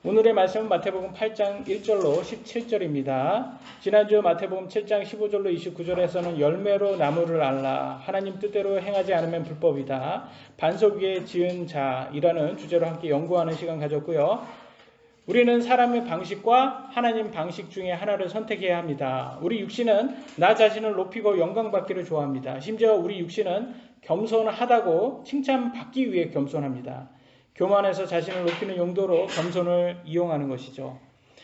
오늘의 말씀은 마태복음 8장 1절로 17절입니다. 지난주 마태복음 7장 15절로 29절에서는 열매로 나무를 알라, 하나님 뜻대로 행하지 않으면 불법이다, 반석 위에 지은 자이라는 주제로 함께 연구하는 시간 가졌고요. 우리는 사람의 방식과 하나님 방식 중에 하나를 선택해야 합니다. 우리 육신은 나 자신을 높이고 영광받기를 좋아합니다. 심지어 우리 육신은 겸손하다고 칭찬받기 위해 겸손합니다. 교만해서 자신을 높이는 용도로 겸손을 이용하는 것이죠.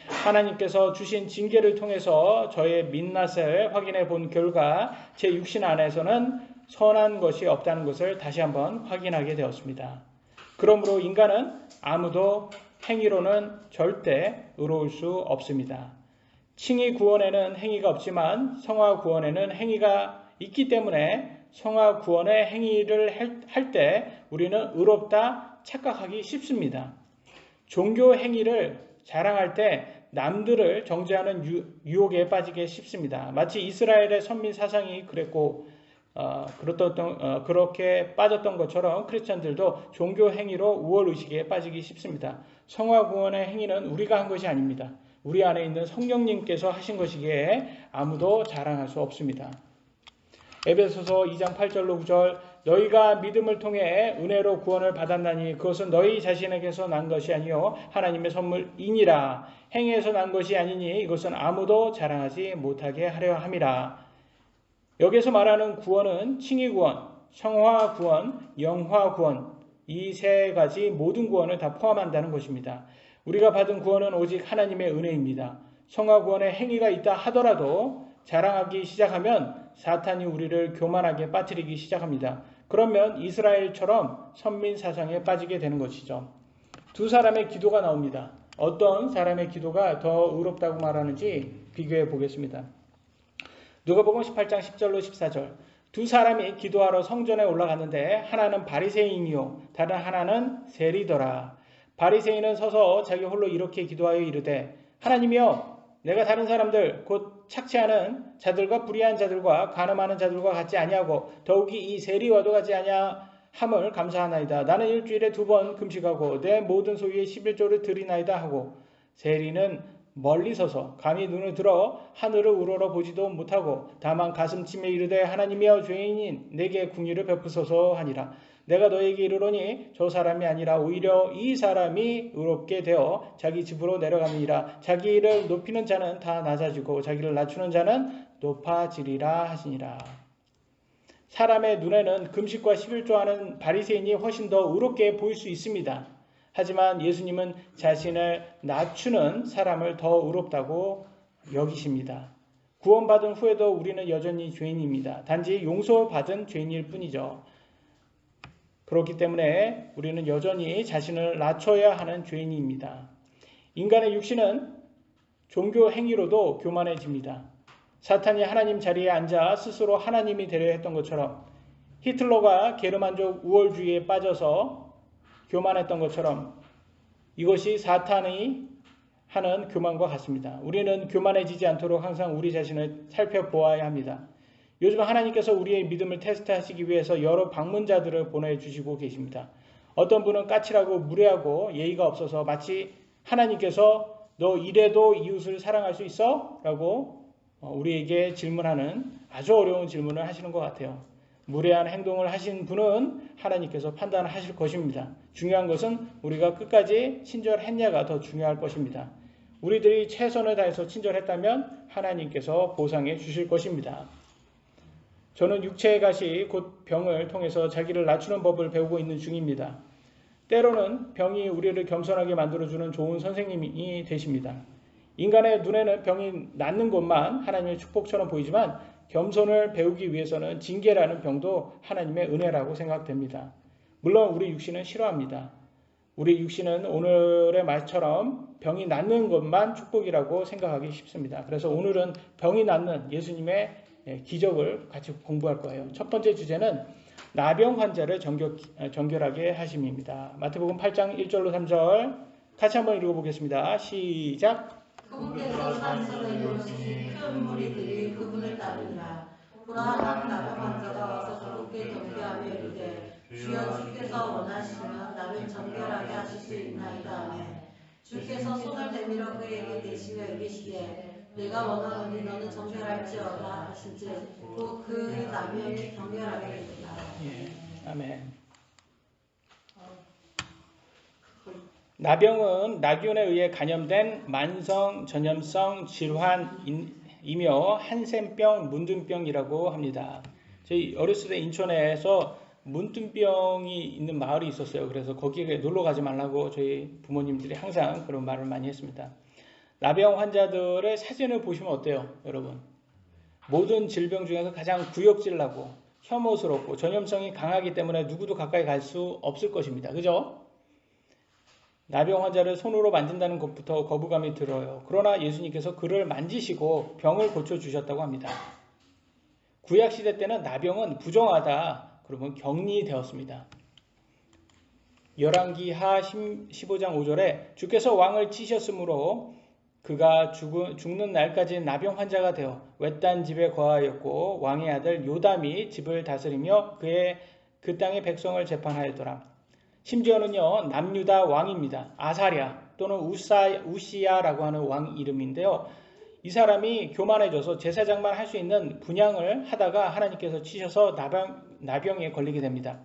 하나님께서 주신 징계를 통해서 저의 민낯을 확인해 본 결과 제 육신 안에서는 선한 것이 없다는 것을 다시 한번 확인하게 되었습니다. 그러므로 인간은 아무도 행위로는 절대 의로울 수 없습니다. 칭의 구원에는 행위가 없지만 성화 구원에는 행위가 있기 때문에 성화 구원의 행위를 할 때 우리는 의롭다 착각하기 쉽습니다. 종교 행위를 자랑할 때 남들을 정죄하는 유혹에 빠지기 쉽습니다. 마치 이스라엘의 선민 사상이 그랬고 그렇게 빠졌던 것처럼 크리스천들도 종교 행위로 우월의식에 빠지기 쉽습니다. 성화 구원의 행위는 우리가 한 것이 아닙니다. 우리 안에 있는 성령님께서 하신 것이기에 아무도 자랑할 수 없습니다. 에베소서 2장 8절로 9절, 너희가 믿음을 통해 은혜로 구원을 받았나니 그것은 너희 자신에게서 난 것이 아니요 하나님의 선물이니라. 행위에서 난 것이 아니니 이것은 아무도 자랑하지 못하게 하려 함이라. 여기서 말하는 구원은 칭의 구원, 성화 구원, 영화 구원, 이 세 가지 모든 구원을 다 포함한다는 것입니다. 우리가 받은 구원은 오직 하나님의 은혜입니다. 성화 구원에 행위가 있다 하더라도 자랑하기 시작하면 사탄이 우리를 교만하게 빠뜨리기 시작합니다. 그러면 이스라엘처럼 선민 사상에 빠지게 되는 것이죠. 두 사람의 기도가 나옵니다. 어떤 사람의 기도가 더 의롭다고 말하는지 비교해 보겠습니다. 누가복음 18장 10절로 14절, 두 사람이 기도하러 성전에 올라갔는데 하나는 바리새인이요 다른 하나는 세리더라. 바리새인은 서서 자기 홀로 이렇게 기도하여 이르되, 하나님이여, 내가 다른 사람들 곧 착취하는 자들과 불의한 자들과 간음하는 자들과 같지 아니하고 더욱이 이 세리와도 같지 아니함을 감사하나이다. 나는 일주일에 2번 금식하고 내 모든 소유의 11조를 드리나이다 하고, 세리는 멀리 서서 감히 눈을 들어 하늘을 우러러 보지도 못하고 다만 가슴치며 이르되, 하나님이여, 죄인인 내게 궁의를 베푸소서 하니라. 내가 너에게 이르노니 저 사람이 아니라 오히려 이 사람이 의롭게 되어 자기 집으로 내려가느니라. 자기를 높이는 자는 다 낮아지고 자기를 낮추는 자는 높아지리라 하시니라. 사람의 눈에는 금식과 11조 하는 바리새인이 훨씬 더 의롭게 보일 수 있습니다. 하지만 예수님은 자신을 낮추는 사람을 더 의롭다고 여기십니다. 구원받은 후에도 우리는 여전히 죄인입니다. 단지 용서받은 죄인일 뿐이죠. 그렇기 때문에 우리는 여전히 자신을 낮춰야 하는 죄인입니다. 인간의 육신은 종교 행위로도 교만해집니다. 사탄이 하나님 자리에 앉아 스스로 하나님이 되려 했던 것처럼, 히틀러가 게르만족 우월주의에 빠져서 교만했던 것처럼 이것이 사탄이 하는 교만과 같습니다. 우리는 교만해지지 않도록 항상 우리 자신을 살펴보아야 합니다. 요즘 하나님께서 우리의 믿음을 테스트하시기 위해서 여러 방문자들을 보내주시고 계십니다. 어떤 분은 까칠하고 무례하고 예의가 없어서 마치 하나님께서 너 이래도 이웃을 사랑할 수 있어? 라고 우리에게 질문하는 아주 어려운 질문을 하시는 것 같아요. 무례한 행동을 하신 분은 하나님께서 판단하실 것입니다. 중요한 것은 우리가 끝까지 친절했냐가 더 중요할 것입니다. 우리들이 최선을 다해서 친절했다면 하나님께서 보상해 주실 것입니다. 저는 육체의 가시 곧 병을 통해서 자기를 낮추는 법을 배우고 있는 중입니다. 때로는 병이 우리를 겸손하게 만들어주는 좋은 선생님이 되십니다. 인간의 눈에는 병이 낫는 것만 하나님의 축복처럼 보이지만 겸손을 배우기 위해서는 징계라는 병도 하나님의 은혜라고 생각됩니다. 물론 우리 육신은 싫어합니다. 우리 육신은 오늘의 말처럼 병이 낫는 것만 축복이라고 생각하기 쉽습니다. 그래서 오늘은 병이 낫는 예수님의 기적을 같이 공부할 거예요. 첫 번째 주제는 나병 환자를 정결하게 하심입니다. 마태복음 8장 1절로 3절 같이 한번 읽어보겠습니다. 시작. 그분께서 산성을 이루시니 큰 무리들이 그분을 따르니라. 불안한 나병 환자가 와서 그분께 경배하며 이르되, 주여, 주께서 원하시면 나를 정결하게 하실 수 있나이다 하매, 주께서 주께서 손을 내밀어 그에게 대시며 이르시되 내가 원하노니 너는 정결할지어다 하신즉 곧 그 나병이 정결하게 된다. 예, 아멘. 나병은 나균에 의해 감염된 만성 전염성 질환이며 한센병, 문둥병이라고 합니다. 저희 어렸을 때 인천에서 문둥병이 있는 마을이 있었어요. 그래서 거기에 놀러 가지 말라고 저희 부모님들이 항상 그런 말을 많이 했습니다. 나병 환자들의 사진을 보시면 어때요, 여러분? 모든 질병 중에서 가장 구역질 나고 혐오스럽고 전염성이 강하기 때문에 누구도 가까이 갈 수 없을 것입니다. 그죠? 나병 환자를 손으로 만진다는 것부터 거부감이 들어요. 그러나 예수님께서 그를 만지시고 병을 고쳐주셨다고 합니다. 구약시대 때는 나병은 부정하다, 그러면 격리되었습니다. 열왕기하 15장 5절에 주께서 왕을 치셨으므로 그가 죽는 날까지 나병 환자가 되어 외딴 집에 거하였고 왕의 아들 요담이 집을 다스리며 그 땅의 백성을 재판하였더라. 심지어는요, 남유다 왕입니다. 아사랴 또는 우시야라고 하는 왕 이름인데요. 이 사람이 교만해져서 제사장만 할 수 있는 분향을 하다가 하나님께서 치셔서 나병에 걸리게 됩니다.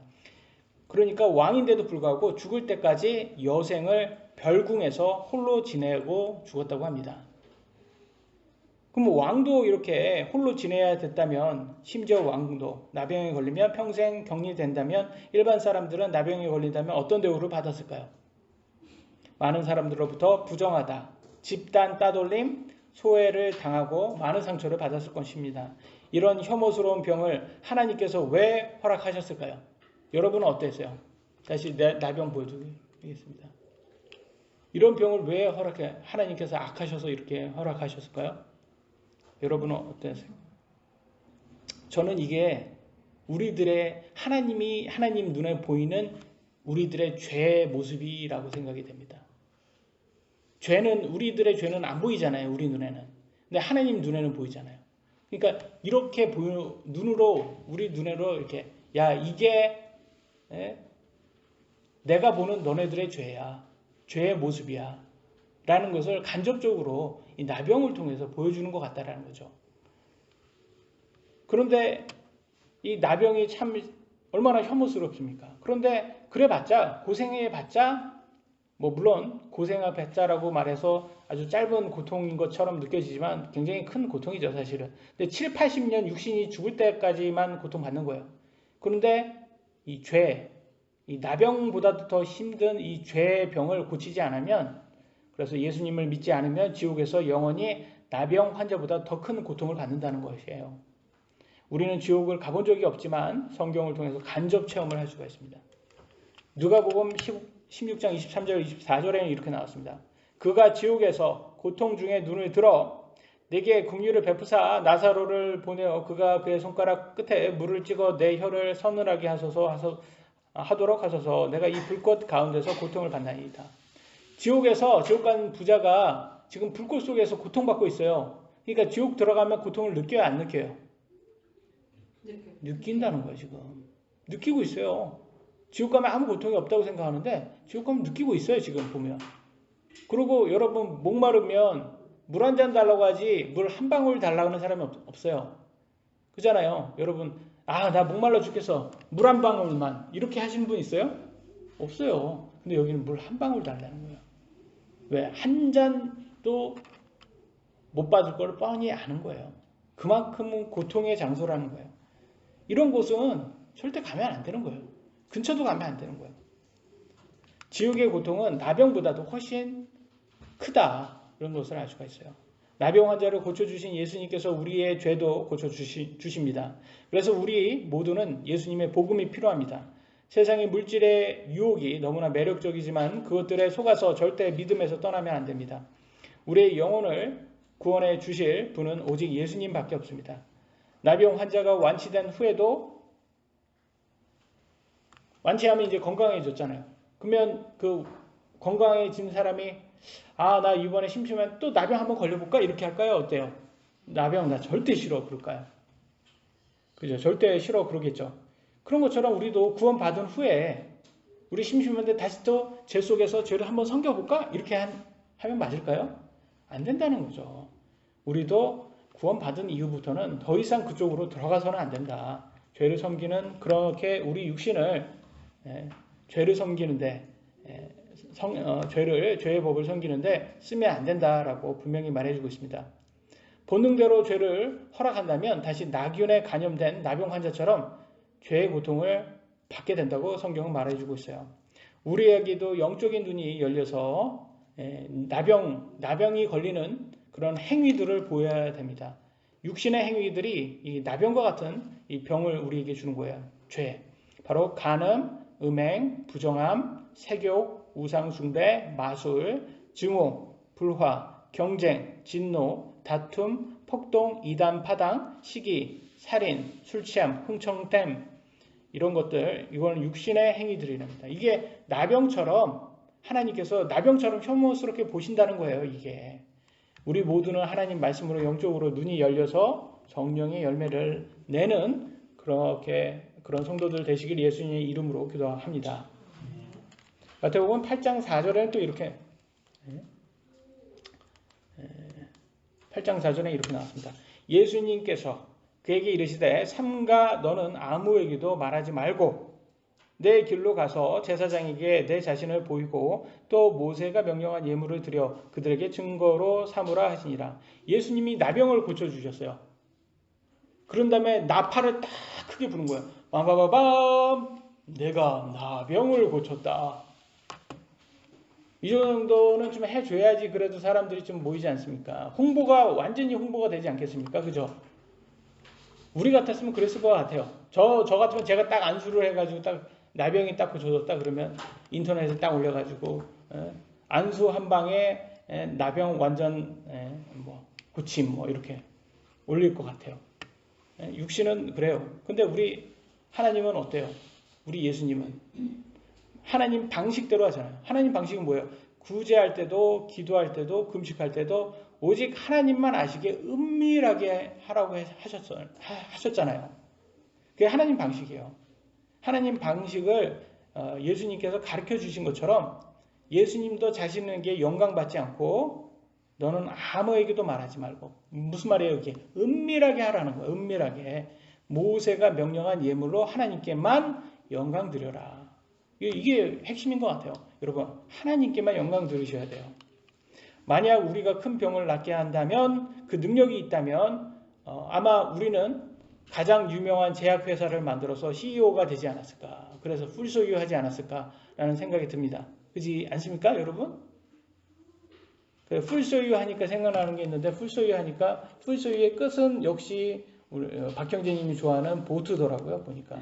그러니까 왕인데도 불구하고 죽을 때까지 여생을 별궁에서 홀로 지내고 죽었다고 합니다. 그럼 왕도 이렇게 홀로 지내야 됐다면, 심지어 왕도 나병에 걸리면 평생 격리된다면 일반 사람들은 나병에 걸린다면 어떤 대우를 받았을까요? 많은 사람들로부터 부정하다, 집단 따돌림, 소외를 당하고 많은 상처를 받았을 것입니다. 이런 혐오스러운 병을 하나님께서 왜 허락하셨을까요? 여러분은 어땠어요? 다시 나병 보여드리겠습니다. 이런 병을 왜 하나님께서 악하셔서 이렇게 허락하셨을까요? 여러분은 어떠세요? 저는 이게 우리들의 하나님 눈에 보이는 우리들의 죄의 모습이라고 생각이 됩니다. 우리들의 죄는 안 보이잖아요. 우리 눈에는. 근데 하나님 눈에는 보이잖아요. 그러니까 이렇게 우리 눈으로 이렇게, 야, 이게 내가 보는 너네들의 죄야. 죄의 모습이야. 라는 것을 간접적으로 이 나병을 통해서 보여주는 것 같다라는 거죠. 그런데 이 나병이 참 얼마나 혐오스럽습니까? 그런데 그래봤자, 고생해봤자, 물론 고생해봤자라고 말해서 아주 짧은 고통인 것처럼 느껴지지만 굉장히 큰 고통이죠, 사실은. 근데 7, 80년 육신이 죽을 때까지만 고통받는 거예요. 그런데 이 나병보다도 더 힘든 이 죄의 병을 고치지 않으면, 그래서 예수님을 믿지 않으면 지옥에서 영원히 나병 환자보다 더 큰 고통을 받는다는 것이에요. 우리는 지옥을 가본 적이 없지만 성경을 통해서 간접 체험을 할 수가 있습니다. 누가복음 16장 23절 24절에는 이렇게 나왔습니다. 그가 지옥에서 고통 중에 눈을 들어 내게 긍휼을 베푸사 나사로를 보내어 그가 그의 손가락 끝에 물을 찍어 내 혀를 서늘하게 하도록 하소서. 내가 이 불꽃 가운데서 고통을 받나이다. 지옥 간 부자가 지금 불꽃 속에서 고통받고 있어요. 그러니까 지옥 들어가면 고통을 느껴요, 안 느껴요? 느낀다는 거예요, 지금. 느끼고 있어요. 지옥 가면 아무 고통이 없다고 생각하는데 지옥 가면 느끼고 있어요, 지금 보면. 그리고 여러분 목마르면 물 한 잔 달라고 하지 물 한 방울 달라고 하는 사람이 없어요. 그잖아요. 여러분, 나 목말라 죽겠어. 물 한 방울만. 이렇게 하시는 분 있어요? 없어요. 근데 여기는 물 한 방울 달라는 거예요. 왜? 한 잔도 못 받을 걸 뻔히 아는 거예요. 그만큼은 고통의 장소라는 거예요. 이런 곳은 절대 가면 안 되는 거예요. 근처도 가면 안 되는 거예요. 지옥의 고통은 나병보다도 훨씬 크다. 이런 것을 알 수가 있어요. 나병 환자를 고쳐주신 예수님께서 우리의 죄도 고쳐주십니다. 그래서 우리 모두는 예수님의 복음이 필요합니다. 세상의 물질의 유혹이 너무나 매력적이지만 그것들에 속아서 절대 믿음에서 떠나면 안 됩니다. 우리의 영혼을 구원해 주실 분은 오직 예수님밖에 없습니다. 나병 환자가 완치된 후에도 완치하면 이제 건강해졌잖아요. 그러면 그 건강해진 사람이 나 이번에 심심하면 또 나병 한번 걸려볼까? 이렇게 할까요? 어때요? 나병 나 절대 싫어 그럴까요? 그죠? 절대 싫어 그러겠죠. 그런 것처럼 우리도 구원받은 후에 우리 심심한데 다시 또 죄 속에서 죄를 한번 섬겨볼까? 이렇게 하면 맞을까요? 안 된다는 거죠. 우리도 구원받은 이후부터는 더 이상 그쪽으로 들어가서는 안 된다. 죄를 섬기는 그렇게 우리 육신을 죄를 섬기는데 죄의 법을 섬기는데 쓰면 안 된다라고 분명히 말해주고 있습니다. 본능대로 죄를 허락한다면 다시 나균에 감염된 나병 환자처럼 죄의 고통을 받게 된다고 성경은 말해주고 있어요. 우리에게도 영적인 눈이 열려서 나병이 걸리는 그런 행위들을 보여야 됩니다. 육신의 행위들이 이 나병과 같은 이 병을 우리에게 주는 거예요. 죄. 바로 간음, 음행, 부정함, 색욕, 우상숭배, 마술, 증오, 불화, 경쟁, 진노, 다툼, 폭동, 이단, 파당, 시기, 살인, 술취함, 흥청댐 이런 것들, 이거는 육신의 행위들이랍니다. 이게 나병처럼 하나님께서 나병처럼 혐오스럽게 보신다는 거예요. 이게 우리 모두는 하나님 말씀으로 영적으로 눈이 열려서 성령의 열매를 내는 그런 성도들 되시길 예수님의 이름으로 기도합니다. 마태복음 8장 4절에 또 이렇게 8장 4절에 이렇게 나왔습니다. 예수님께서 그에게 이르시되 삼가 너는 아무에게도 말하지 말고 내 길로 가서 제사장에게 내 자신을 보이고 또 모세가 명령한 예물을 드려 그들에게 증거로 삼으라 하시니라. 예수님이 나병을 고쳐주셨어요. 그런 다음에 나팔을 딱 크게 부는 거예요. 빠바바밤 내가 나병을 고쳤다. 이 정도는 좀 해줘야지 그래도 사람들이 좀 모이지 않습니까? 완전히 홍보가 되지 않겠습니까? 그죠? 우리 같았으면 그랬을 것 같아요. 저 같으면 제가 딱 안수를 해가지고 딱 나병이 딱 고쳐졌다 그러면 인터넷에 딱 올려가지고 안수 한 방에 나병 완전 고침 이렇게 올릴 것 같아요. 육신은 그래요. 근데 우리 하나님은 어때요? 우리 예수님은 하나님 방식대로 하잖아요. 하나님 방식은 뭐예요? 구제할 때도 기도할 때도 금식할 때도 오직 하나님만 아시게 은밀하게 하라고 하셨잖아요. 그게 하나님 방식이에요. 하나님 방식을 예수님께서 가르쳐 주신 것처럼 예수님도 자신에게 영광 받지 않고 너는 아무에게도 말하지 말고 무슨 말이에요? 이게 은밀하게 하라는 거예요. 은밀하게 모세가 명령한 예물로 하나님께만 영광 드려라. 이게 핵심인 것 같아요. 여러분 하나님께만 영광 드리셔야 돼요. 만약 우리가 큰 병을 낫게 한다면 그 능력이 있다면 아마 우리는 가장 유명한 제약회사를 만들어서 CEO가 되지 않았을까. 그래서 풀소유하지 않았을까라는 생각이 듭니다. 그렇지 않습니까 여러분? 풀소유하니까 생각나는 게 있는데 풀소유의 끝은 역시 우리 박형제님이 좋아하는 보트더라고요. 보니까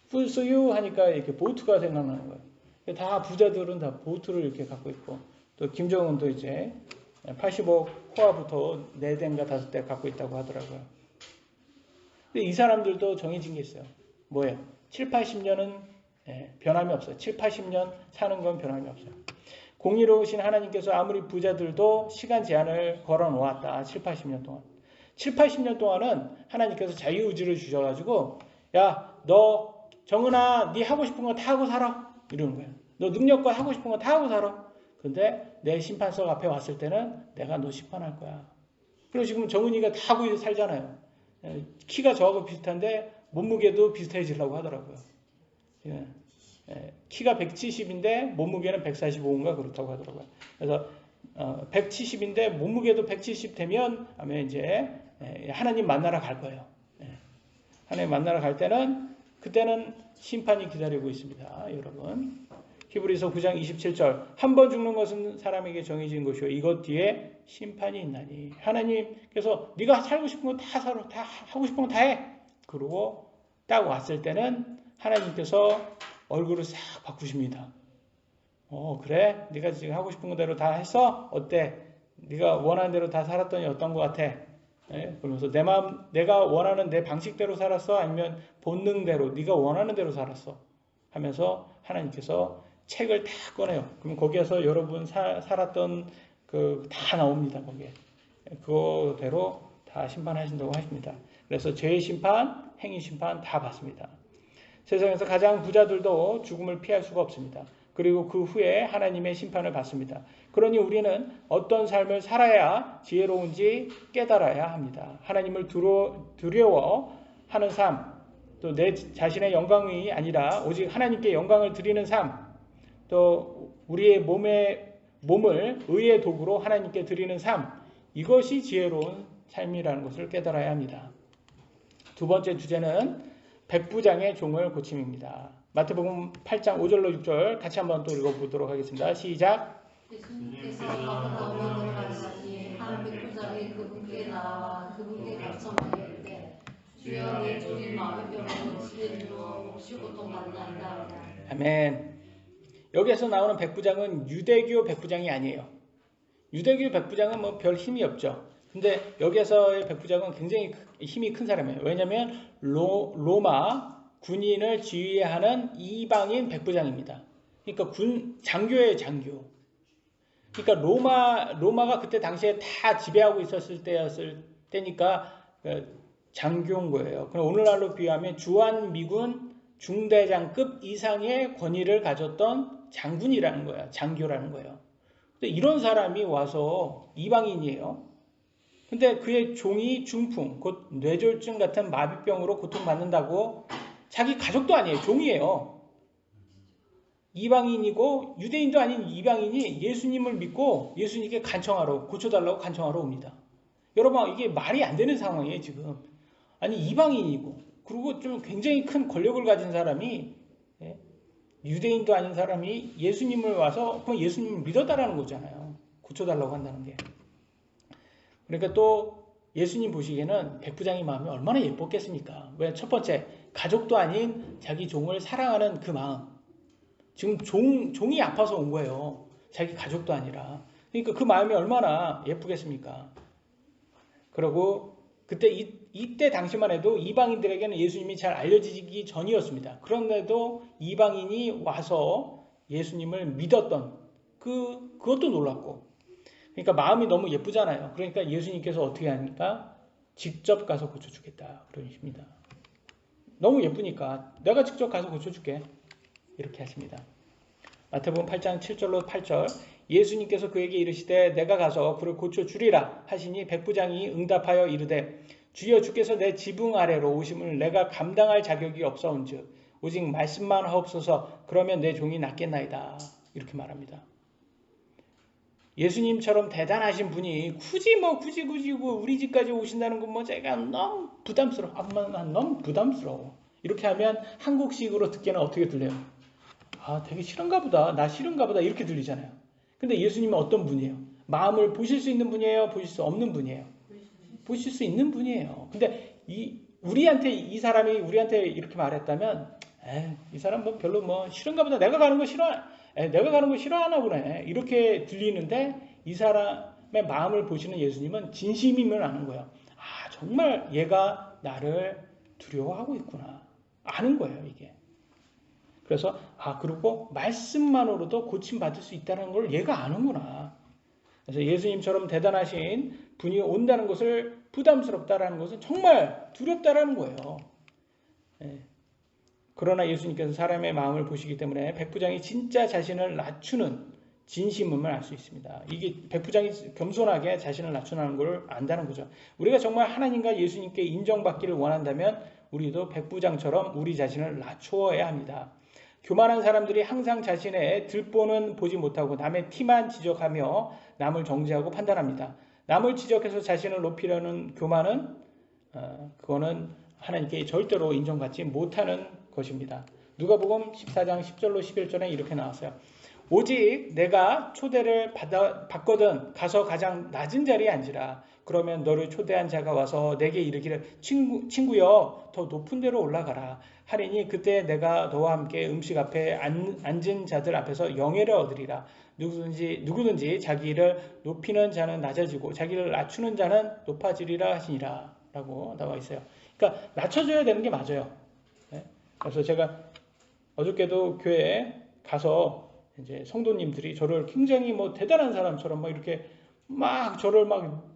풀소유하니까 이렇게 보트가 생각나는 거예요. 다 부자들은 다 보트를 이렇게 갖고 있고 또 김정은도 이제 80억 호화부터 4대인가 5대 갖고 있다고 하더라고요. 근데 이 사람들도 정해진 게 있어요. 뭐예요? 7, 80년은 변함이 없어요. 7, 80년 사는 건 변함이 없어요. 공의로우신 하나님께서 아무리 부자들도 시간 제한을 걸어 놓았다. 7, 80년 동안. 7, 80년 동안은 하나님께서 자유의지를 주셔가지고 야, 너 정은아 네 하고 싶은 거 다 하고 살아. 이러는 거예요. 너 능력과 하고 싶은 거 다 하고 살아. 근데 내 심판석 앞에 왔을 때는 내가 너 심판할 거야. 그리고 지금 정은이가 다 하고 살잖아요. 키가 저하고 비슷한데 몸무게도 비슷해지려고 하더라고요. 키가 170인데 몸무게는 145인가 그렇다고 하더라고요. 그래서 170인데 몸무게도 170 되면 아마 이제 하나님 만나러 갈 거예요. 하나님 만나러 갈 때는 그때는 심판이 기다리고 있습니다. 여러분. 히브리서 9장 27절 한 번 죽는 것은 사람에게 정해진 것이요 이것 뒤에 심판이 있나니 하나님께서 네가 살고 싶은 거 다 살아 다 하고 싶은 거 다 해. 그러고 딱 왔을 때는 하나님께서 얼굴을 싹 바꾸십니다. 그래? 네가 지금 하고 싶은 대로 다 했어? 어때? 네가 원하는 대로 다 살았더니 어떤 것 같아? 그러면서 내가 원하는 내 방식대로 살았어? 아니면 본능대로 네가 원하는 대로 살았어? 하면서 하나님께서 책을 다 꺼내요. 그럼 거기에서 여러분 살았던 다 나옵니다. 거기에 그거대로 다 심판하신다고 하십니다. 그래서 죄의 심판, 행위 심판 다 받습니다. 세상에서 가장 부자들도 죽음을 피할 수가 없습니다. 그리고 그 후에 하나님의 심판을 받습니다. 그러니 우리는 어떤 삶을 살아야 지혜로운지 깨달아야 합니다. 하나님을 두려워하는 삶, 또 내 자신의 영광이 아니라 오직 하나님께 영광을 드리는 삶, 또 우리의 몸을 의의 도구로 하나님께 드리는 삶, 이것이 지혜로운 삶이라는 것을 깨달아야 합니다. 두 번째 주제는 백부장의 종을 고침입니다. 마태복음 8장 5절로 6절 같이 한번 또 읽어보도록 하겠습니다. 시작. 예수님께서 가버나움으로 가시니 한 백부장이 그분께 나와 그분께 갇혀만 이르되 주여 내 종이 마비병으로 치료로 몹시 고통받는다. 아멘. 여기에서 나오는 백부장은 유대교 백부장이 아니에요. 유대교 백부장은 뭐 별 힘이 없죠. 근데 여기에서의 백부장은 굉장히 힘이 큰 사람이에요. 왜냐하면 로마 군인을 지휘하는 이방인 백부장입니다. 그러니까 장교예요, 장교. 그러니까 로마가 그때 당시에 다 지배하고 있었을 때니까 장교인 거예요. 그럼 오늘날로 비하면 주한미군 중대장급 이상의 권위를 가졌던 장군이라는 거야. 장교라는 거예요. 근데 이런 사람이 와서 이방인이에요. 근데 그의 종이 중풍, 곧 뇌졸중 같은 마비병으로 고통받는다고 자기 가족도 아니에요. 종이에요. 이방인이고 유대인도 아닌 이방인이 예수님을 믿고 예수님께 고쳐달라고 간청하러 옵니다. 여러분, 이게 말이 안 되는 상황이에요, 지금. 아니, 이방인이고, 그리고 좀 굉장히 큰 권력을 가진 사람이, 유대인도 아닌 사람이 예수님을 와서 그럼 예수님을 믿었다라는 거잖아요. 고쳐달라고 한다는 게. 그러니까 또 예수님 보시기에는 백부장의 마음이 얼마나 예뻤겠습니까? 왜? 첫 번째, 가족도 아닌 자기 종을 사랑하는 그 마음. 지금 종이 아파서 온 거예요. 자기 가족도 아니라. 그러니까 그 마음이 얼마나 예쁘겠습니까? 그리고 그때 이때 당시만 해도 이방인들에게는 예수님이 잘 알려지기 전이었습니다. 그런데도 이방인이 와서 예수님을 믿었던 그것도 놀랍고. 그러니까 마음이 너무 예쁘잖아요. 그러니까 예수님께서 어떻게 하니까 직접 가서 고쳐주겠다 그러십니다. 너무 예쁘니까 내가 직접 가서 고쳐줄게. 이렇게 하십니다. 마태복음 8장 7절로 8절 예수님께서 그에게 이르시되 내가 가서 그를 고쳐주리라 하시니 백부장이 응답하여 이르되 주여 주께서 내 지붕 아래로 오심을 내가 감당할 자격이 없사온즉 오직 말씀만 하옵소서 그러면 내 종이 낫겠나이다. 이렇게 말합니다. 예수님처럼 대단하신 분이 굳이 우리 집까지 오신다는 건 뭐 제가 너무 부담스러워. 너무 부담스러워. 이렇게 하면 한국식으로 듣기에는 어떻게 들려요? 아, 되게 싫은가 보다. 나 싫은가 보다. 이렇게 들리잖아요. 근데 예수님은 어떤 분이에요? 마음을 보실 수 있는 분이에요? 보실 수 없는 분이에요? 보실 수 있는 분이에요. 근데 이 사람이 우리한테 이렇게 말했다면 이 사람 뭐 별로 싫은가 보다. 내가 가는 거 싫어하나 보네. 이렇게 들리는데 이 사람의 마음을 보시는 예수님은 진심임을 아는 거예요. 아, 정말 얘가 나를 두려워하고 있구나. 아는 거예요, 이게. 그래서 그리고 말씀만으로도 고침받을 수 있다는 걸 얘가 아는구나. 그래서 예수님처럼 대단하신 분이 온다는 것을 부담스럽다라는 것은 정말 두렵다라는 거예요. 그러나 예수님께서 사람의 마음을 보시기 때문에 백부장이 진짜 자신을 낮추는 진심음을 알 수 있습니다. 이게 백부장이 겸손하게 자신을 낮추는 걸 안다는 거죠. 우리가 정말 하나님과 예수님께 인정받기를 원한다면 우리도 백부장처럼 우리 자신을 낮추어야 합니다. 교만한 사람들이 항상 자신의 들보는 보지 못하고 남의 티만 지적하며 남을 정죄하고 판단합니다. 남을 지적해서 자신을 높이려는 교만은 그거는 하나님께 절대로 인정받지 못하는 것입니다. 누가복음 14장 10절로 11절에 이렇게 나왔어요. 오직 내가 초대를 받거든 가서 가장 낮은 자리에 앉으라. 그러면 너를 초대한 자가 와서 내게 이르기를 친구여 더 높은 데로 올라가라 하리니 그때 내가 너와 함께 음식 앞에 앉은 자들 앞에서 영예를 얻으리라. 누구든지 자기를 높이는 자는 낮아지고 자기를 낮추는 자는 높아지리라 하시니라 라고 나와 있어요. 그러니까 낮춰줘야 되는 게 맞아요. 그래서 제가 어저께도 교회에 가서 이제 성도님들이 저를 굉장히 대단한 사람처럼 이렇게 저를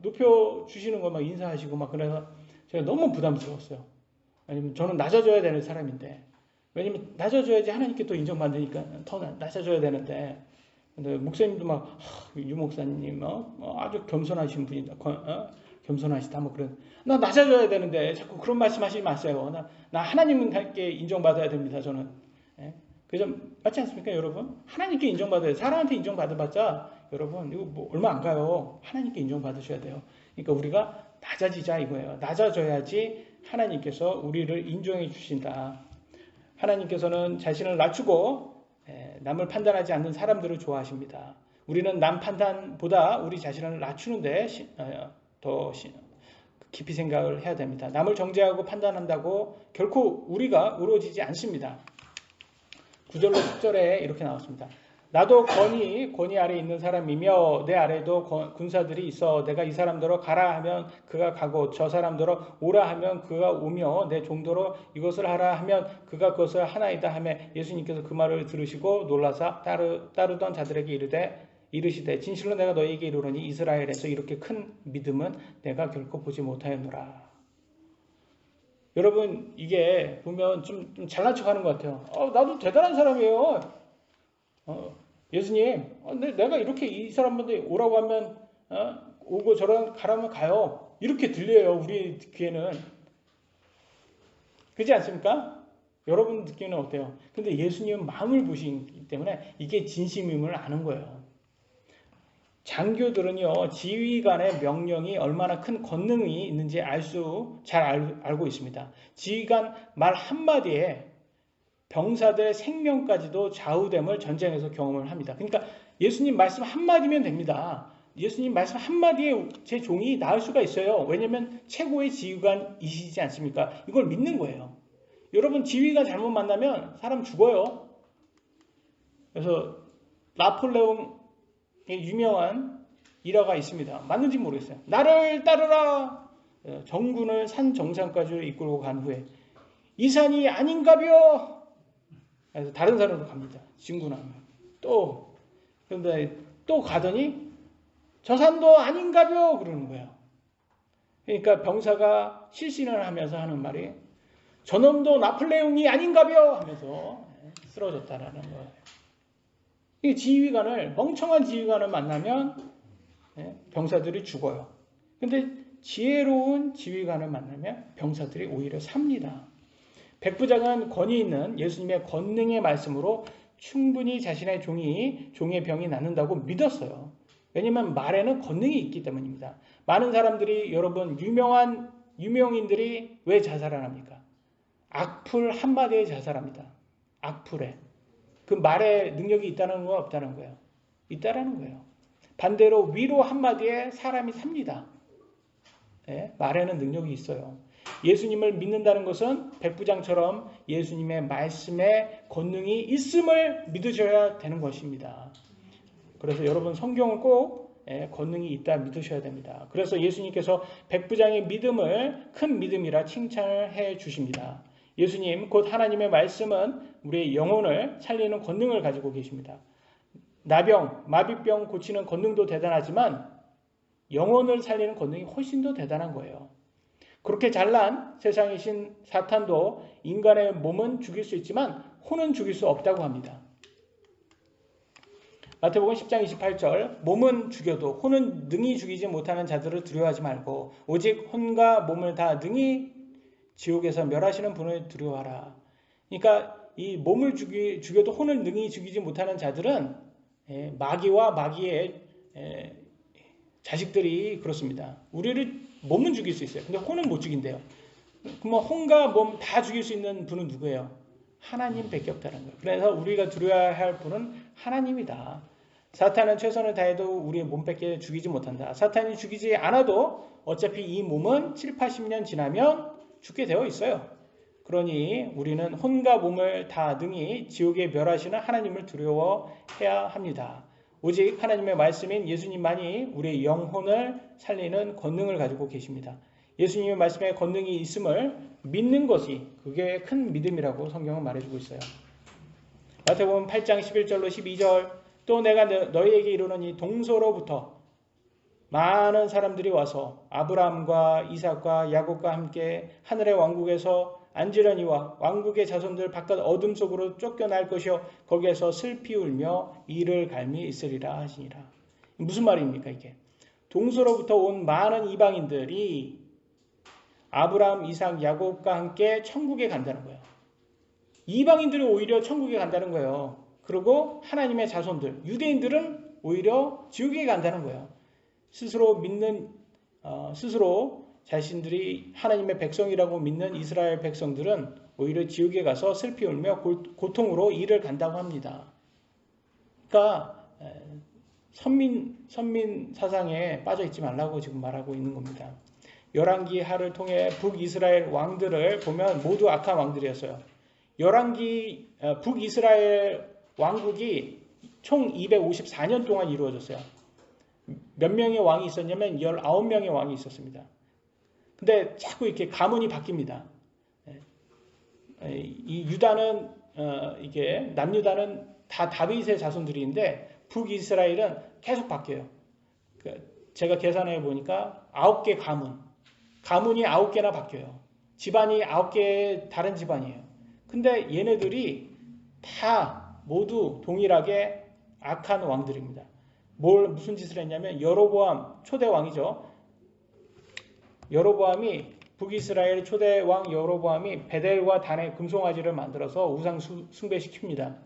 높여 주시는 거 인사하시고 그래서 제가 너무 부담스러웠어요. 아니면 저는 낮아져야 되는 사람인데 왜냐면 낮아져야지 하나님께 또 인정받으니까 더 낮아져야 되는데. 근데 목사님도 막 유 목사님 아주 겸손하신 분이다. 겸손하시다 뭐 그런. 나 낮아져야 되는데 자꾸 그런 말씀하시지 마세요. 나 하나님께 인정받아야 됩니다. 저는. 예? 그죠? 맞지 않습니까, 여러분? 하나님께 인정받아야 돼요. 사람한테 인정받아봤자 여러분 이거 뭐 얼마 안 가요. 하나님께 인정받으셔야 돼요. 그러니까 우리가 낮아지자 이거예요. 낮아져야지 하나님께서 우리를 인정해 주신다. 하나님께서는 자신을 낮추고 남을 판단하지 않는 사람들을 좋아하십니다. 우리는 남 판단보다 우리 자신을 낮추는데 더 깊이 생각을 해야 됩니다. 남을 정죄하고 판단한다고 결코 우리가 의로워지지 않습니다. 9절로 10절에 이렇게 나왔습니다. 나도 권위 아래에 있는 사람이며 내 아래에도 군사들이 있어 내가 이 사람더러 가라 하면 그가 가고 저 사람더러 오라 하면 그가 오며 내 종도로 이것을 하라 하면 그가 그것을 하나이다 하며 예수님께서 그 말을 들으시고 놀라사 따르던 자들에게 이르시되 진실로 내가 너희에게 이르노니 이스라엘에서 이렇게 큰 믿음은 내가 결코 보지 못하였노라. 여러분 이게 보면 좀 잘난 척하는 것 같아요. 나도 대단한 사람이에요. 예수님, 내가 이렇게 이 사람한테 오라고 하면 오고 저랑 가라면 가요. 이렇게 들려요. 우리 귀에는. 그렇지 않습니까? 여러분 듣기에는 어때요? 근데 예수님은 마음을 보시기 때문에 이게 진심임을 아는 거예요. 장교들은요, 지휘관의 명령이 얼마나 큰 권능이 있는지 잘 알고 있습니다. 지휘관 말 한마디에 병사들의 생명까지도 좌우됨을 전쟁에서 경험을 합니다. 그러니까 예수님 말씀 한마디면 됩니다. 예수님 말씀 한마디에 제 종이 나을 수가 있어요. 왜냐하면 최고의 지휘관이시지 않습니까? 이걸 믿는 거예요. 여러분 지휘관 잘못 만나면 사람 죽어요. 그래서 나폴레옹의 유명한 일화가 있습니다. 맞는지 모르겠어요. 나를 따르라. 정군을 산 정상까지 이끌고 간 후에 이 산이 아닌가벼. 그래서 다른 사람으로 갑니다. 진군하면 그런데 또 가더니 저 산도 아닌가벼 그러는 거예요. 그러니까 병사가 실신을 하면서 하는 말이 저놈도 나폴레옹이 아닌가벼 하면서 쓰러졌다라는 거예요. 이 지휘관을 멍청한 지휘관을 만나면 병사들이 죽어요. 근데 지혜로운 지휘관을 만나면 병사들이 오히려 삽니다. 백부장은 권위 있는 예수님의 권능의 말씀으로 충분히 자신의 종의 병이 낫는다고 믿었어요. 왜냐하면 말에는 권능이 있기 때문입니다. 많은 사람들이 여러분 유명인들이 왜 자살을 합니까? 악플 한마디에 자살합니다. 악플에. 그 말에 능력이 있다는 건 없다는 거예요. 있다라는 거예요. 반대로 위로 한마디에 사람이 삽니다. 말에는 능력이 있어요. 예수님을 믿는다는 것은 백부장처럼 예수님의 말씀에 권능이 있음을 믿으셔야 되는 것입니다. 그래서 여러분 성경을 꼭 권능이 있다 믿으셔야 됩니다. 그래서 예수님께서 백부장의 믿음을 큰 믿음이라 칭찬을 해 주십니다. 예수님 곧 하나님의 말씀은 우리의 영혼을 살리는 권능을 가지고 계십니다. 나병, 마비병 고치는 권능도 대단하지만 영혼을 살리는 권능이 훨씬 더 대단한 거예요. 그렇게 잘난 세상의 신 사탄도 인간의 몸은 죽일 수 있지만 혼은 죽일 수 없다고 합니다. 마태복음 10장 28절 몸은 죽여도 혼은 능히 죽이지 못하는 자들을 두려워하지 말고 오직 혼과 몸을 다 능히 지옥에서 멸하시는 분을 두려워하라. 그러니까 이 몸을 죽여도 혼을 능히 죽이지 못하는 자들은 마귀와 마귀의 자식들이 그렇습니다. 우리를 몸은 죽일 수 있어요. 근데 혼은 못 죽인대요. 그러면 혼과 몸 다 죽일 수 있는 분은 누구예요? 하나님밖에 없다는 거예요. 그래서 우리가 두려워야 할 분은 하나님이다. 사탄은 최선을 다해도 우리의 몸밖에 죽이지 못한다. 사탄이 죽이지 않아도 어차피 이 몸은 7, 80년 지나면 죽게 되어 있어요. 그러니 우리는 혼과 몸을 다 능히 지옥에 멸하시는 하나님을 두려워해야 합니다. 오직 하나님의 말씀인 예수님만이 우리의 영혼을 살리는 권능을 가지고 계십니다. 예수님의 말씀에 권능이 있음을 믿는 것이 그게 큰 믿음이라고 성경은 말해주고 있어요. 마태복음 8장 11절로 12절 또 내가 너희에게 이르노니 동서로부터 많은 사람들이 와서 아브라함과 이삭과 야곱과 함께 하늘의 왕국에서 앉으려니와 왕국의 자손들 바깥 어둠 속으로 쫓겨날 것이요 거기에서 슬피 울며 이를 갈미 있으리라 하시니라. 무슨 말입니까 이게? 동서로부터 온 많은 이방인들이 아브라함, 이삭, 야곱과 함께 천국에 간다는 거예요. 이방인들이 오히려 천국에 간다는 거예요. 그리고 하나님의 자손들, 유대인들은 오히려 지옥에 간다는 거예요. 스스로 자신들이 하나님의 백성이라고 믿는 이스라엘 백성들은 오히려 지옥에 가서 슬피 울며 고통으로 이를 간다고 합니다. 그러니까 선민 사상에 빠져 있지 말라고 지금 말하고 있는 겁니다. 열왕기 하를 통해 북이스라엘 왕들을 보면 모두 악한 왕들이었어요. 열왕기 북이스라엘 왕국이 총 254년 동안 이루어졌어요. 몇 명의 왕이 있었냐면 19명의 왕이 있었습니다. 근데 자꾸 이렇게 가문이 바뀝니다. 이 유다는 이게 남유다는 다 다윗의 자손들인데 북이스라엘은 계속 바뀌어요. 제가 계산해 보니까 9개 가문이 9개나 바뀌어요. 집안이 9개 다른 집안이에요. 근데 얘네들이 다 모두 동일하게 악한 왕들입니다. 무슨 짓을 했냐면 여로보암 초대 왕이죠. 여로보암이 북이스라엘 초대 왕 여로보암이 베델과 단의 금송아지를 만들어서 우상 숭배시킵니다.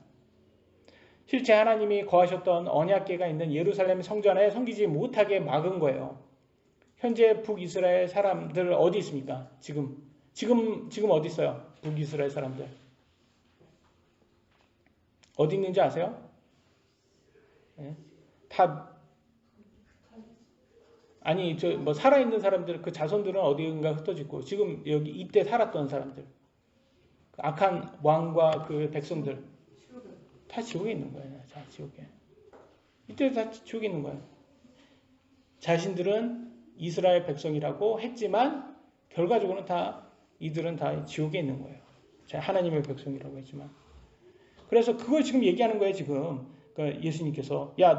실제 하나님이 거하셨던 언약궤가 있는 예루살렘 성전에 섬기지 못하게 막은 거예요. 현재 북이스라엘 사람들 어디 있습니까? 지금 어디 있어요? 북이스라엘 사람들 어디 있는지 아세요? 네? 다 아니 살아있는 사람들 그 자손들은 어디인가 흩어지고 지금 여기 이때 살았던 사람들 악한 왕과 그 백성들 다 지옥에 있는 거예요. 다 지옥에. 이때 다 지옥에 있는 거예요. 자신들은 이스라엘 백성이라고 했지만 결과적으로는 이들은 다 지옥에 있는 거예요. 하나님의 백성이라고 했지만. 그래서 그걸 지금 얘기하는 거예요. 지금 그러니까 예수님께서 야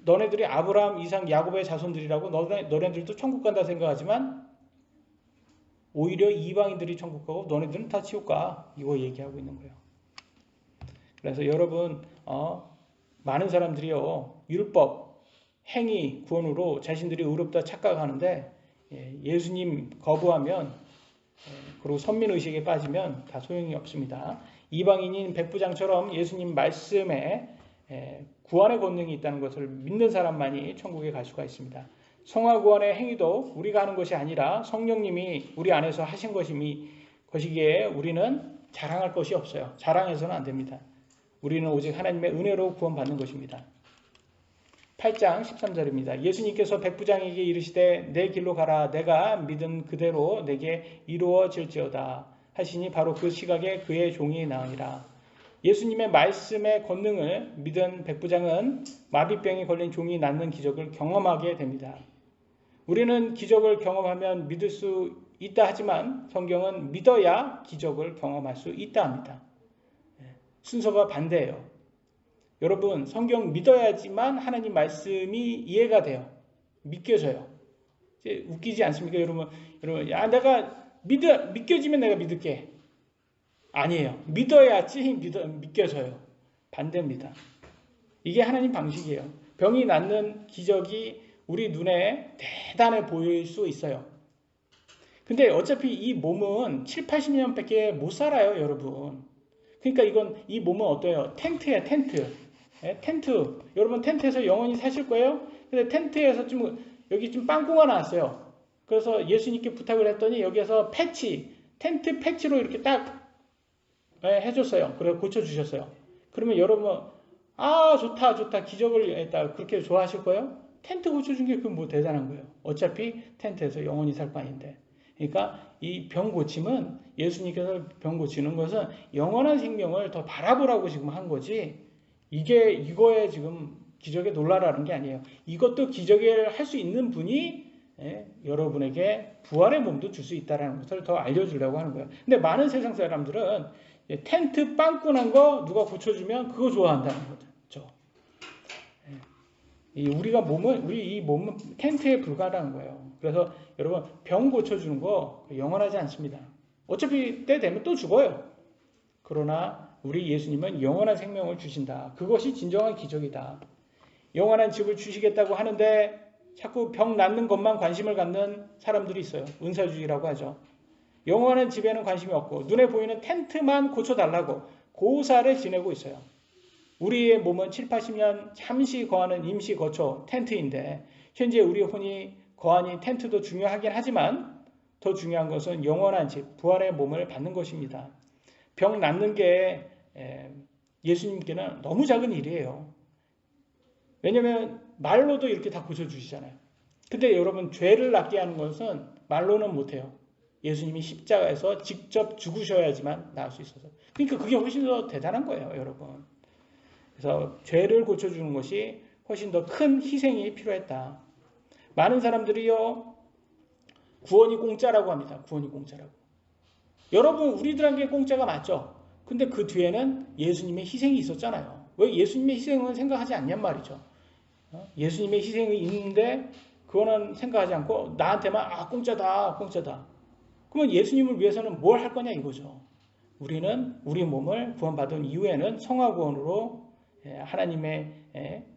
너네들이 아브라함, 이삭, 야곱의 자손들이라고 너네들도 천국 간다 생각하지만 오히려 이방인들이 천국 가고 너네들은 다 지옥 가. 이거 얘기하고 있는 거예요. 그래서 여러분 많은 사람들이요 율법, 행위, 구원으로 자신들이 의롭다 착각하는데 예수님 거부하면 그리고 선민의식에 빠지면 다 소용이 없습니다. 이방인인 백부장처럼 예수님 말씀에 구원의 권능이 있다는 것을 믿는 사람만이 천국에 갈 수가 있습니다. 성화구원의 행위도 우리가 하는 것이 아니라 성령님이 우리 안에서 하신 것이기에 우리는 자랑할 것이 없어요. 자랑해서는 안 됩니다. 우리는 오직 하나님의 은혜로 구원받는 것입니다. 8장 13절입니다. 예수님께서 백부장에게 이르시되 내 길로 가라. 내가 믿은 그대로 내게 이루어질지어다 하시니 바로 그 시각에 그의 종이 나으니라. 예수님의 말씀의 권능을 믿은 백부장은 마비병에 걸린 종이 낫는 기적을 경험하게 됩니다. 우리는 기적을 경험하면 믿을 수 있다 하지만 성경은 믿어야 기적을 경험할 수 있다 합니다. 순서가 반대예요. 여러분 성경 믿어야지만 하나님 말씀이 이해가 돼요. 믿겨져요. 이제 웃기지 않습니까? 여러분 내가 믿겨지면 내가 믿을게. 아니에요. 믿어야지 믿겨져요. 반대입니다. 이게 하나님 방식이에요. 병이 낫는 기적이 우리 눈에 대단해 보일 수 있어요. 근데 어차피 이 몸은 7, 80년밖에 못 살아요, 여러분. 그러니까 이 몸은 어때요? 텐트예요, 텐트. 텐트. 여러분 텐트에서 영원히 사실 거예요? 근데 텐트에서 여기 좀 빵꾸가 나왔어요. 그래서 예수님께 부탁을 했더니 여기에서 텐트 패치로 이렇게 딱 해줬어요. 그래서 고쳐주셨어요. 그러면 여러분, 좋다, 기적을 했다. 그렇게 좋아하실 거예요? 텐트 고쳐준 게 그 뭐 대단한 거예요. 어차피 텐트에서 영원히 살 바인데. 그러니까 이 병 고침은 예수님께서 병 고치는 것은 영원한 생명을 더 바라보라고 지금 한 거지. 이거에 지금 기적에 놀라라는 게 아니에요. 이것도 기적을 할 수 있는 분이 여러분에게 부활의 몸도 줄 수 있다는 것을 더 알려주려고 하는 거예요. 근데 많은 세상 사람들은 텐트 빵꾸 난 거 누가 고쳐주면 그거 좋아한다는 거죠. 우리 이 몸은 텐트에 불과하다는 거예요. 그래서 여러분 병 고쳐주는 거 영원하지 않습니다. 어차피 때 되면 또 죽어요. 그러나 우리 예수님은 영원한 생명을 주신다. 그것이 진정한 기적이다. 영원한 집을 주시겠다고 하는데 자꾸 병 낫는 것만 관심을 갖는 사람들이 있어요. 은사주의라고 하죠. 영원한 집에는 관심이 없고 눈에 보이는 텐트만 고쳐달라고 고사를 지내고 있어요. 우리의 몸은 7, 80년 잠시 거하는 임시 거처 텐트인데 현재 우리 혼이 거하니 텐트도 중요하긴 하지만 더 중요한 것은 영원한 집, 부활의 몸을 받는 것입니다. 병 낫는 게 예수님께는 너무 작은 일이에요. 왜냐하면 말로도 이렇게 다 고쳐주시잖아요. 근데 여러분 죄를 낫게 하는 것은 말로는 못해요. 예수님이 십자가에서 직접 죽으셔야지만 나을 수 있어서. 그러니까 그게 훨씬 더 대단한 거예요, 여러분. 그래서 죄를 고쳐주는 것이 훨씬 더 큰 희생이 필요했다. 많은 사람들이요, 구원이 공짜라고 합니다. 구원이 공짜라고. 여러분, 우리들에게 공짜가 맞죠? 근데 그 뒤에는 예수님의 희생이 있었잖아요. 왜 예수님의 희생은 생각하지 않냔 말이죠. 예수님의 희생이 있는데 그거는 생각하지 않고 나한테만 공짜다, 공짜다. 그러면 예수님을 위해서는 뭘 할 거냐 이거죠. 우리는 우리 몸을 구원받은 이후에는 성화구원으로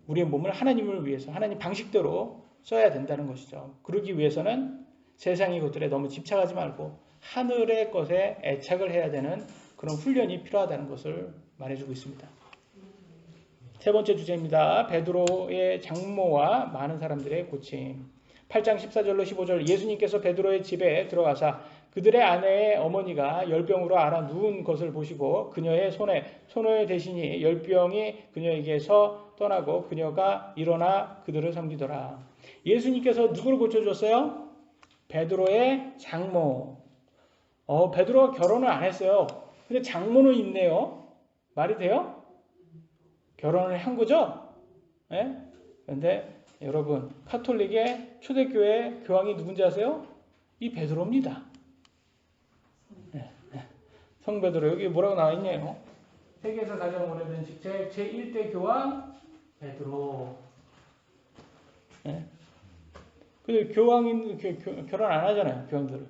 우리의 몸을 하나님을 위해서 하나님 방식대로 써야 된다는 것이죠. 그러기 위해서는 세상의 것들에 너무 집착하지 말고 하늘의 것에 애착을 해야 되는 그런 훈련이 필요하다는 것을 말해주고 있습니다. 세 번째 주제입니다. 베드로의 장모와 많은 사람들의 고침. 8장 14절로 15절 예수님께서 베드로의 집에 들어가사 그들의 아내의 어머니가 열병으로 앓아 누운 것을 보시고 그녀의 손에 대시니 열병이 그녀에게서 떠나고 그녀가 일어나 그들을 섬기더라. 예수님께서 누구를 고쳐줬어요? 베드로의 장모. 베드로가 결혼을 안 했어요. 근데 장모는 있네요. 말이 돼요? 결혼을 한 거죠? 네? 그런데 여러분 카톨릭의 초대교회 교황이 누군지 아세요? 이 베드로입니다. 성 베드로. 여기 뭐라고 나와 있네요. 세계에서 가장 오래된 직책 제1대 교황 베드로. 네? 근데 교황인 결혼 안 하잖아요. 교황들은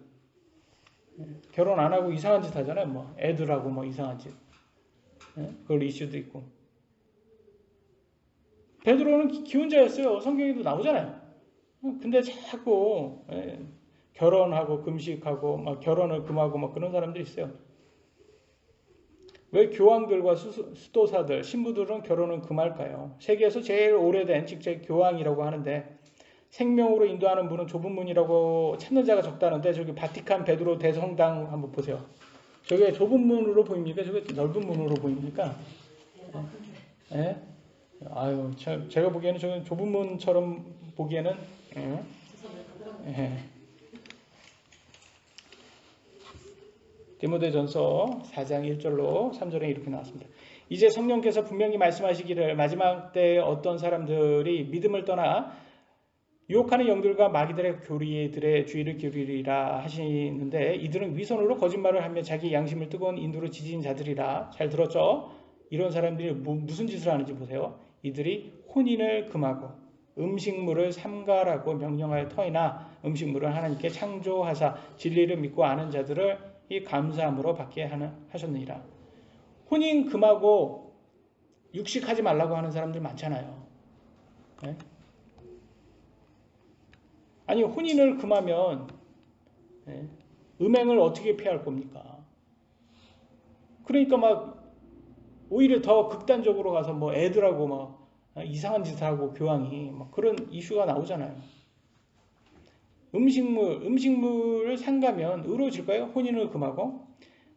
결혼 안 하고 이상한 짓 하잖아요. 뭐 애들하고 뭐 이상한 짓. 그걸 이슈도 있고. 베드로는 기혼자였어요. 성경에도 나오잖아요. 근데 자꾸 결혼하고 금식하고 막 결혼을 금하고 막 그런 사람들이 있어요. 왜 교황들과 수도사들, 신부들은 결혼을 금할까요? 세계에서 제일 오래된 직책 교황이라고 하는데 생명으로 인도하는 문은 좁은 문이라고 찾는 자가 적다는데 저기 바티칸 베드로 대성당 한번 보세요. 저게 좁은 문으로 보입니까? 저게 넓은 문으로 보입니까? 네? 아유, 제가 보기에는 저는 좁은 문처럼 보기에는 디모데전서 4장 1절로 3절에 이렇게 나왔습니다. 이제 성령께서 분명히 말씀하시기를 마지막 때에 어떤 사람들이 믿음을 떠나 유혹하는 영들과 마귀들의 교리들의 주의를 기울이리라 하시는데 이들은 위선으로 거짓말을 하며 자기 양심을 뜨거운 인도로 지진 자들이라. 잘 들었죠? 이런 사람들이 무슨 짓을 하는지 보세요. 이들이 혼인을 금하고 음식물을 삼가라고 명령하여 터이나 음식물을 하나님께 창조하사 진리를 믿고 아는 자들을 이 감사함으로 받게 하셨느니라. 혼인 금하고 육식하지 말라고 하는 사람들 많잖아요. 네? 아니 혼인을 금하면 음행을 어떻게 피할 겁니까? 그러니까 막 오히려 더 극단적으로 가서 뭐 애들하고 막 이상한 짓을 하고 교황이 막 그런 이슈가 나오잖아요. 음식물을 삼가면 의로워질까요? 혼인을 금하고.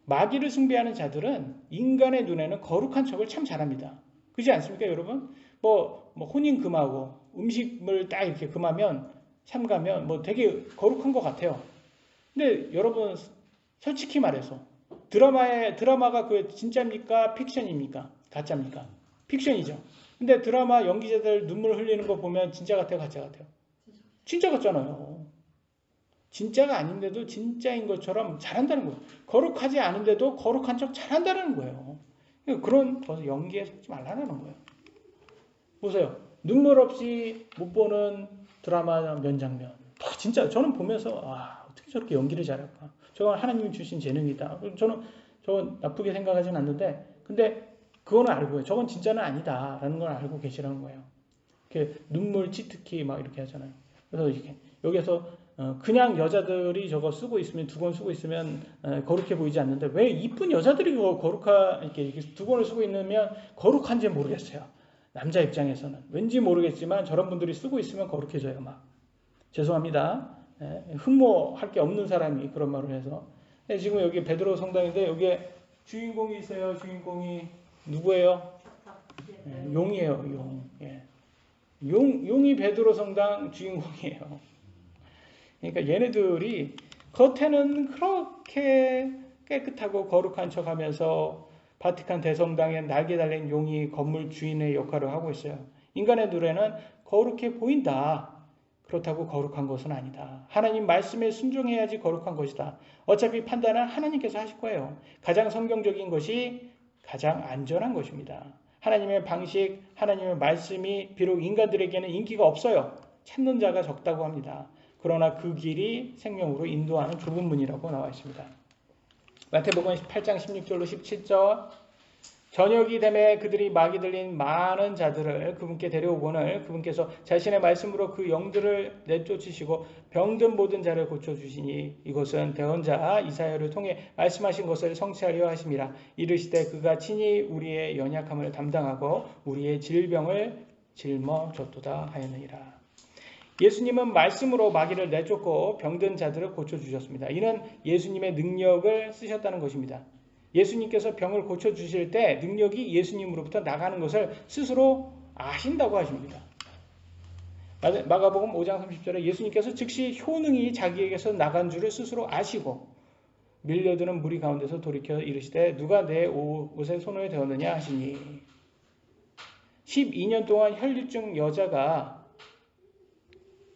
마귀를 숭배하는 자들은 인간의 눈에는 거룩한 척을 참 잘합니다. 그렇지 않습니까, 여러분? 뭐 혼인 금하고 음식물 딱 이렇게 금하면 삼가면 뭐 되게 거룩한 것 같아요. 근데 여러분 솔직히 말해서 드라마가 그 진짜입니까? 픽션입니까? 가짜입니까? 픽션이죠. 근데 드라마 연기자들 눈물 흘리는 거 보면 진짜 같아요? 가짜 같아요? 진짜 같잖아요. 진짜가 아닌데도 진짜인 것처럼 잘한다는 거예요. 거룩하지 않은데도 거룩한 척 잘한다는 거예요. 그런 연기에 속지 말라는 거예요. 보세요. 눈물 없이 못 보는 드라마 면장면. 진짜 저는 보면서 어떻게 저렇게 연기를 잘할까? 저건 하나님이 주신 재능이다. 저건 나쁘게 생각하진 않는데, 근데 그거는 알고요. 저건 진짜는 아니다라는 걸 알고 계시라는 거예요. 이렇게 눈물 치트키 막 이렇게 하잖아요. 그래서 이렇게 여기서 그냥 여자들이 저거 쓰고 있으면, 두 권 쓰고 있으면 거룩해 보이지 않는데, 왜 이쁜 여자들이 이렇게 두 권을 쓰고 있으면 거룩한지 모르겠어요. 남자 입장에서는 왠지 모르겠지만 저런 분들이 쓰고 있으면 거룩해져요. 막 죄송합니다. 흠모할 게 없는 사람이 그런 말을 해서. 지금 여기 베드로 성당인데 여기에 주인공이 있어요. 주인공이 누구예요? 용이에요. 용. 용이 베드로 성당 주인공이에요. 그러니까 얘네들이 겉에는 그렇게 깨끗하고 거룩한 척하면서 바티칸 대성당에 날개 달린 용이 건물 주인의 역할을 하고 있어요. 인간의 눈에는 거룩해 보인다. 그렇다고 거룩한 것은 아니다. 하나님 말씀에 순종해야지 거룩한 것이다. 어차피 판단은 하나님께서 하실 거예요. 가장 성경적인 것이 가장 안전한 것입니다. 하나님의 방식, 하나님의 말씀이 비록 인간들에게는 인기가 없어요. 찾는 자가 적다고 합니다. 그러나 그 길이 생명으로 인도하는 좁은 문이라고 나와 있습니다. 마태복음 8장 16절로 17절. 저녁이 되매 그들이 막이 들린 많은 자들을 그분께 데려오거늘 그분께서 자신의 말씀으로 그 영들을 내쫓으시고 병든 모든 자를 고쳐주시니 이것은 대언자 이사야를 통해 말씀하신 것을 성취하려 하심이라. 이르시되 그가 친히 우리의 연약함을 담당하고 우리의 질병을 짊어졌도다 하였느니라. 예수님은 말씀으로 마귀를 내쫓고 병든 자들을 고쳐주셨습니다. 이는 예수님의 능력을 쓰셨다는 것입니다. 예수님께서 병을 고쳐주실 때 능력이 예수님으로부터 나가는 것을 스스로 아신다고 하십니다. 마가복음 5장 30절에 예수님께서 즉시 효능이 자기에게서 나간 줄을 스스로 아시고 밀려드는 무리 가운데서 돌이켜 이르시되 누가 내 옷에 손을 대었느냐 하시니 12년 동안 혈류증 여자가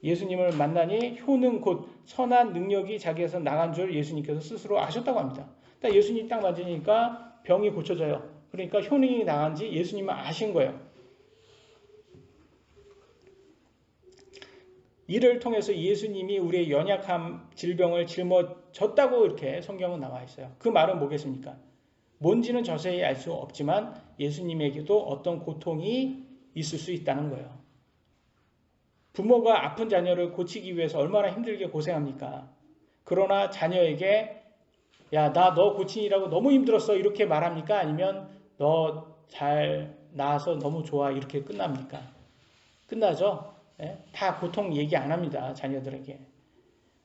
예수님을 만나니 효능 곧 선한 능력이 자기에서 나간 줄 예수님께서 스스로 아셨다고 합니다. 딱 예수님이 딱 만지니까 병이 고쳐져요. 그러니까 효능이 나간지 예수님은 아신 거예요. 이를 통해서 예수님이 우리의 연약함, 질병을 짊어졌다고 이렇게 성경은 나와 있어요. 그 말은 뭐겠습니까? 뭔지는 자세히 알 수 없지만 예수님에게도 어떤 고통이 있을 수 있다는 거예요. 부모가 아픈 자녀를 고치기 위해서 얼마나 힘들게 고생합니까? 그러나 자녀에게 야, 나 너 고치느라고 너무 힘들었어 이렇게 말합니까? 아니면 너 잘 나아서 너무 좋아 이렇게 끝납니까? 끝나죠? 다 고통 얘기 안 합니다. 자녀들에게.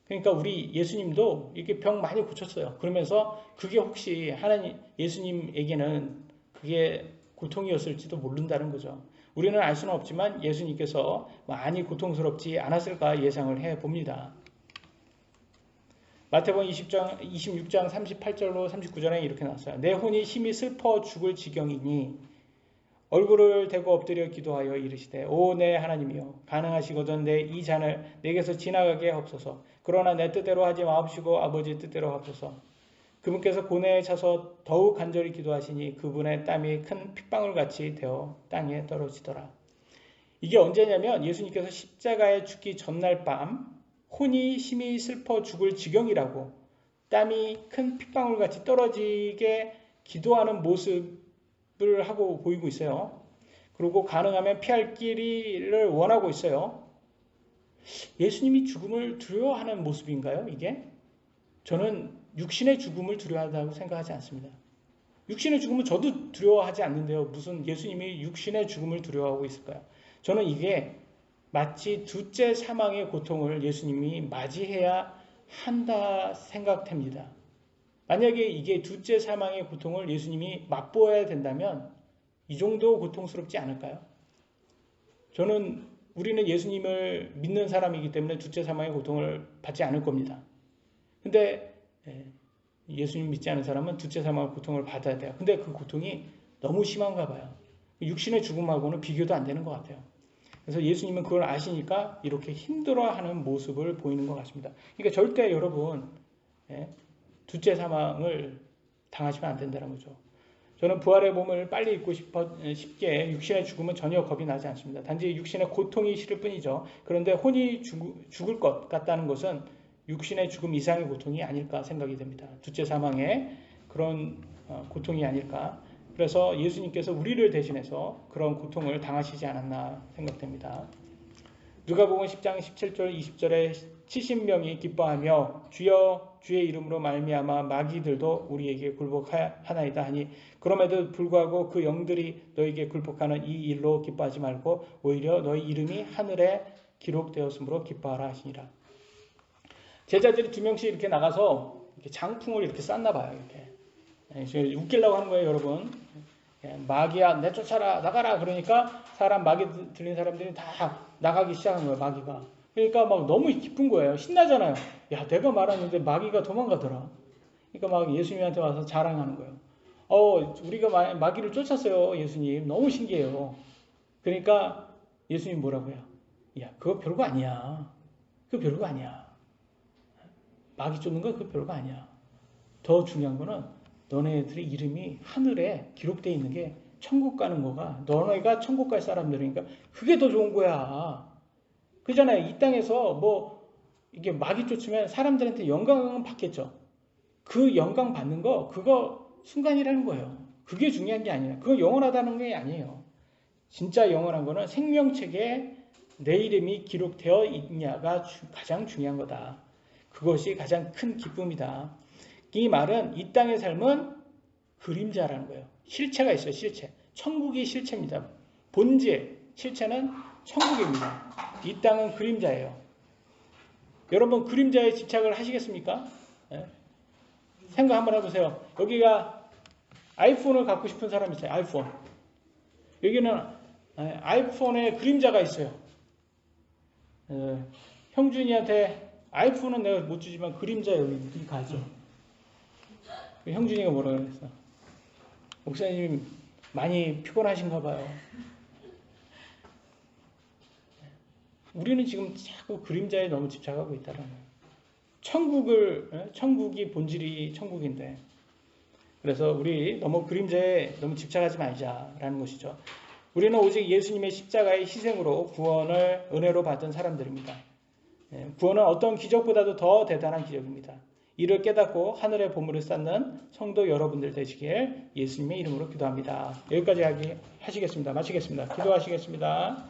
그러니까 우리 예수님도 이렇게 병 많이 고쳤어요. 그러면서 그게 혹시 하나님 예수님에게는 그게 고통이었을지도 모른다는 거죠. 우리는 알 수는 없지만 예수님께서 많이 고통스럽지 않았을까 예상을 해봅니다. 마태복음 26장 38절로 39절에 이렇게 나왔어요. 내 혼이 심히 슬퍼 죽을 지경이니 얼굴을 대고 엎드려 기도하여 이르시되 오 내 하나님이여 가능하시거든 내 이 잔을 내게서 지나가게 하옵소서. 그러나 내 뜻대로 하지 마옵시고 아버지 뜻대로 하옵소서. 그분께서 고뇌에 차서 더욱 간절히 기도하시니 그분의 땀이 큰 핏방울같이 되어 땅에 떨어지더라. 이게 언제냐면 예수님께서 십자가에 죽기 전날 밤 혼이 심히 슬퍼 죽을 지경이라고 땀이 큰 핏방울같이 떨어지게 기도하는 모습을 하고 보이고 있어요. 그리고 가능하면 피할 길을 원하고 있어요. 예수님이 죽음을 두려워하는 모습인가요? 이게? 저는 육신의 죽음을 두려워한다고 생각하지 않습니다. 육신의 죽음은 저도 두려워하지 않는데요. 무슨 예수님이 육신의 죽음을 두려워하고 있을까요? 저는 이게 마치 둘째 사망의 고통을 예수님이 맞이해야 한다 생각됩니다. 만약에 이게 둘째 사망의 고통을 예수님이 맛보아야 된다면 이 정도 고통스럽지 않을까요? 우리는 예수님을 믿는 사람이기 때문에 둘째 사망의 고통을 받지 않을 겁니다. 근데 예수님 믿지 않은 사람은 둘째 사망의 고통을 받아야 돼요. 근데 그 고통이 너무 심한가 봐요. 육신의 죽음하고는 비교도 안 되는 것 같아요. 그래서 예수님은 그걸 아시니까 이렇게 힘들어하는 모습을 보이는 것 같습니다. 그러니까 절대 여러분 둘째 사망을 당하시면 안 된다는 거죠. 저는 부활의 몸을 빨리 입고 싶게 육신의 죽음은 전혀 겁이 나지 않습니다. 단지 육신의 고통이 싫을 뿐이죠. 그런데 혼이 죽을 것 같다는 것은 육신의 죽음 이상의 고통이 아닐까 생각이 됩니다. 둘째 사망의 그런 고통이 아닐까. 그래서 예수님께서 우리를 대신해서 그런 고통을 당하시지 않았나 생각됩니다. 누가복음 10장 17절 20절에 70명이 기뻐하며 주여 주의 이름으로 말미암아 마귀들도 우리에게 굴복하나이다 하니 그럼에도 불구하고 그 영들이 너에게 굴복하는 이 일로 기뻐하지 말고 오히려 너희 이름이 하늘에 기록되었으므로 기뻐하라 하시니라. 제자들이 2명씩 이렇게 나가서 이렇게 장풍을 이렇게 쌌나 봐요. 이렇게 웃기려고 하는 거예요, 여러분. 마귀야 내쫓아라 나가라 그러니까 마귀 들린 사람들이 다 나가기 시작한 거예요. 마귀가. 그러니까 막 너무 기쁜 거예요. 신나잖아요. 야 내가 말하는데 마귀가 도망가더라. 그러니까 막 예수님한테 와서 자랑하는 거예요. 우리가 마귀를 쫓았어요. 예수님 너무 신기해요. 그러니까 예수님 뭐라고 해요? 야 그거 별거 아니야. 그거 별거 아니야. 마귀 쫓는 거 그거 별거 아니야. 더 중요한 거는 너네들의 이름이 하늘에 기록되어 있는 게 천국 가는 거가 너네가 천국 갈 사람들이니까 그게 더 좋은 거야. 그잖아요. 이 땅에서 뭐 이게 마귀 쫓으면 사람들한테 영광은 받겠죠. 그 영광 받는 거 그거 순간이라는 거예요. 그게 중요한 게 아니라 그거 영원하다는 게 아니에요. 진짜 영원한 거는 생명책에 내 이름이 기록되어 있냐가 가장 중요한 거다. 그것이 가장 큰 기쁨이다. 이 말은 이 땅의 삶은 그림자라는 거예요. 실체가 있어요. 실체. 천국이 실체입니다. 본질, 실체는 천국입니다. 이 땅은 그림자예요. 여러분 그림자에 집착을 하시겠습니까? 네? 생각 한번 해보세요. 여기가 아이폰을 갖고 싶은 사람 있어요. 아이폰. 여기는 아이폰에 그림자가 있어요. 형준이한테 아이폰은 내가 못 주지만 그림자 여기 가죠. 형준이가 뭐라 그랬어? 목사님 많이 피곤하신가 봐요. 우리는 지금 자꾸 그림자에 너무 집착하고 있다는 거예요. 천국이 본질이 천국인데. 그래서 우리 너무 그림자에 너무 집착하지 말자라는 것이죠. 우리는 오직 예수님의 십자가의 희생으로 구원을 은혜로 받은 사람들입니다. 구원은 어떤 기적보다도 더 대단한 기적입니다. 이를 깨닫고 하늘의 보물을 쌓는 성도 여러분들 되시길 예수님의 이름으로 기도합니다. 여기까지 하시겠습니다. 마치겠습니다. 기도하시겠습니다.